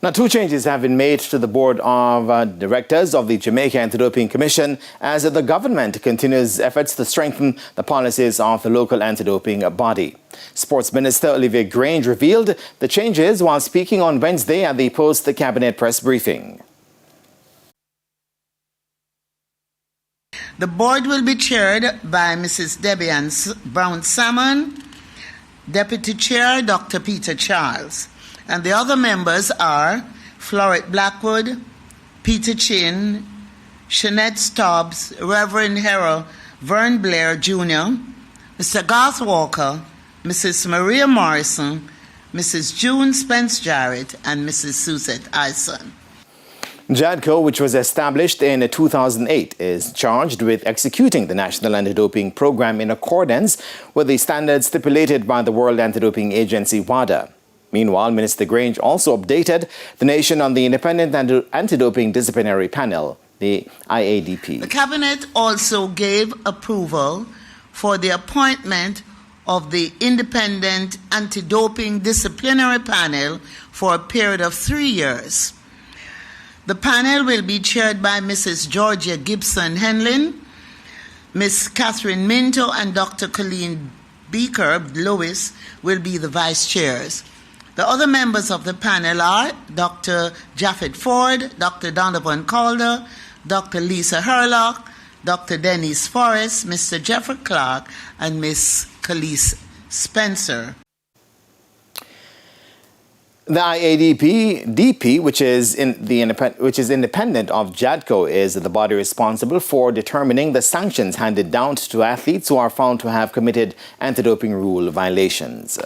Now, 2 changes have been made to the board of directors of the Jamaica Anti-Doping Commission as the government continues efforts to strengthen the policies of the local anti-doping body. Sports Minister Olivier Grange revealed the changes while speaking on Wednesday at the post-cabinet press briefing. The board will be chaired by Mrs. Debbie Ann Brown-Salmon, Deputy Chair Dr. Peter Charles, and the other members are Floret Blackwood, Peter Chin, Shanette Stubbs, Reverend Harold Vern Blair Jr., Mr. Garth Walker, Mrs. Maria Morrison, Mrs. June Spence Jarrett, and Mrs. Suzette Ison. Jadco, which was established in 2008, is charged with executing the National Anti-Doping Program in accordance with the standards stipulated by the World Anti-Doping Agency, WADA. Meanwhile, Minister Grange also updated the nation on the Independent Anti-Doping Disciplinary Panel, the IADP. The Cabinet also gave approval for the appointment of the Independent Anti-Doping Disciplinary Panel for a period of 3 years. The panel will be chaired by Mrs. Georgia Gibson Henlin, Ms. Catherine Minto, and Dr. Colleen Beaker Lewis will be the vice chairs. The other members of the panel are Dr. Japheth Ford, Dr. Donovan Calder, Dr. Lisa Herlock, Dr. Denise Forrest, Mr. Jeffrey Clark, and Ms. Khalees Spencer. The IADP, which is independent of Jadco, is the body responsible for determining the sanctions handed down to athletes who are found to have committed anti-doping rule violations.